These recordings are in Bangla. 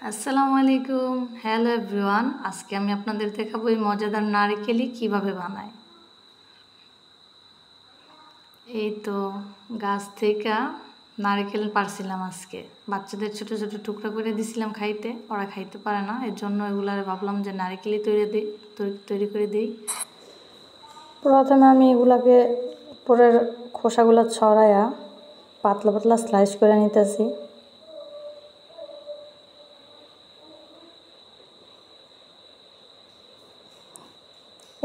আসসালামু আলাইকুম। হ্যালো এভরিওয়ান, আজকে আমি আপনাদের দেখাবো এই মজাদার নারকেলি কিভাবে বানায়। এই তো গাছ থেকে নারকেল পারছিলাম আজকে। বাচ্চাদের ছোট ছোট টুকরা করে দিছিলাম খাইতে, ওরা খাইতে পারে না, এর জন্য এগুলার ভাবলাম যে নারকেলি তৈরি করে দিই। প্রথমে আমি এগুলাকে উপরের খোসাগুলো ছড়াইয়া পাতলা পাতলা স্লাইস করে নিতেছি।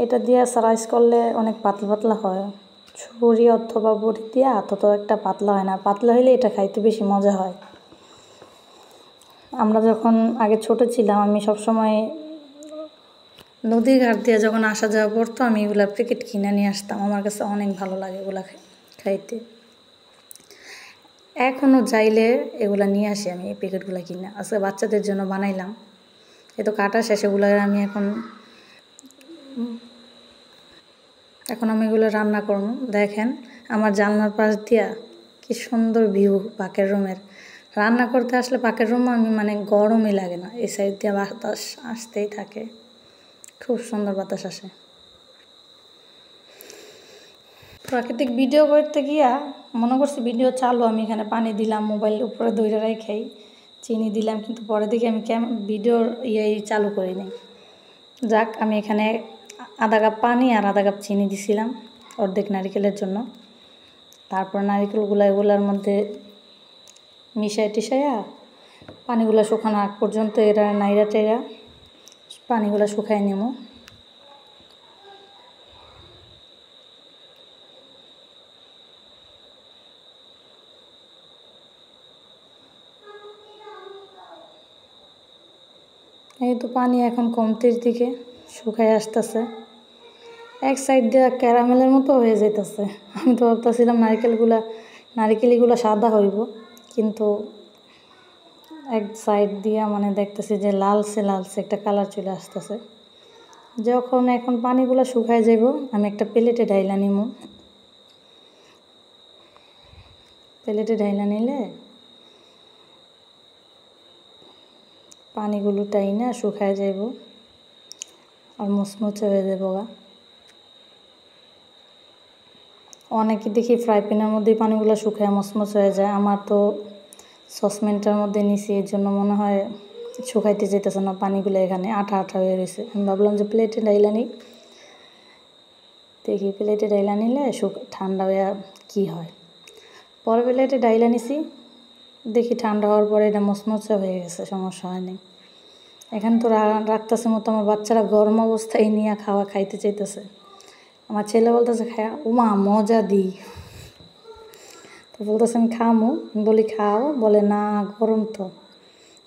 এটা দিয়ে স্লাইস করলে অনেক পাতলা পাতলা হয়। ছুরি অথবা বড়ি দিয়ে তত একটা পাতলা হয় না, পাতলা হইলে এটা খাইতে বেশি মজা হয়। আমরা যখন আগে ছোট ছিলাম, আমি সবসময় নদীর ঘাট দিয়ে যখন আসা যাওয়া পড়তো, আমি এগুলা প্যাকেট কিনে নিয়ে আসতাম। আমার কাছে অনেক ভালো লাগে এগুলা খাইতে। এখনও চাইলে এগুলা নিয়ে আসি আমি, এই প্যাকেটগুলো কিনে। আজকে বাচ্চাদের জন্য বানাইলাম। এ তো কাটা শেষ, এগুলো আমি এখন আমি এগুলো রান্না করব। দেখেন আমার জানলার পাশ দিয়া কি সুন্দর ভিউ পাকের রুমের। রান্না করতে আসলে পাকের রুম আমি গরমই লাগে না, এই সাইড দিয়ে বাতাস আসতেই থাকে, খুব সুন্দর বাতাস আসে। প্রাকৃতিক ভিডিও করতে গিয়া মনে করছি ভিডিও চালু, আমি এখানে পানি দিলাম, মোবাইল উপরে দইরে রাখাই চিনি দিলাম, কিন্তু পরে দেখি আমি ভিডিওর চালু করি নাই। যাক, আমি এখানে আধা কাপ পানি আর আধা কাপ চিনি দিছিলাম অর্ধেক নারিকেলের জন্য। তারপর নারিকেলগুলো এগুলার মধ্যে মিশাই টিশাইয়া পানিগুলো শুকানো আগ পর্যন্ত এরা নাইরা টেরা পানিগুলো শুকাই নেব। এই তো পানি এখন কমতির দিকে শুকাই আসতেছে, এক সাইড দিয়ে ক্যারামেলের মতো হয়ে যেতেছে। আমি তো ভাবতেছিলাম নারিকেলগুলো সাদা হইব, কিন্তু এক সাইড দিয়া দেখতেছি যে লালচে লালচে একটা কালার চলে আসতেছে। যখন এখন পানিগুলো শুকায় যাব, আমি একটা প্লেটে ঢাইলা নিব। প্লেটে ঢাইলা নিলে পানিগুলো টাইনা শুকায় যাব আর মুচমুচে হয়ে যাব। অনেকে দেখি ফ্রাই প্যানের মধ্যে পানিগুলো শুকায় মুচমুচ হয়ে যায়, আমার তো সসপ্যানটার মধ্যে নিছি, এর জন্য মনে হয় শুকাইতে যেতেছে না, পানিগুলো এখানে আঠা আঠা হয়ে রয়েছে। আমি ভাবলাম যে প্লেটে ডাইলা নিই, দেখি প্লেটে ডাইলা নিলে ঠান্ডা হয়ে কী হয়। পরে প্লেটে ডাইলা নিছি, দেখি ঠান্ডা হওয়ার পরে এটা মচমচে হয়ে গেছে, সমস্যা হয়নি। এখানে তো রাখতেছে মতো আমার বাচ্চারা গরম অবস্থায় নিয়ে খাইতে চাইতেছে। আমার ছেলে বলতেছে খায়া ওমা মজা দিই, তো বলতেছে আমি খামু, বলি খাও, বলে না গরম তো।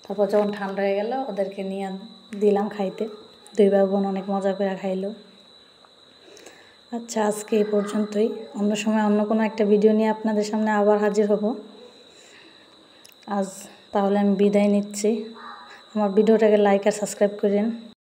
তারপর যখন ঠান্ডা হয়ে গেল ওদেরকে নিয়ে দিলাম খাইতে, দুই ভাই বোন অনেক মজা করে খাইলো। আচ্ছা, আজকে এই পর্যন্তই। অন্য সময় অন্য কোনো একটা ভিডিও নিয়ে আপনাদের সামনে আবার হাজির হব। আজ তাহলে আমি বিদায় নিচ্ছি। আমার ভিডিওটাকে লাইক আর সাবস্ক্রাইব করেন।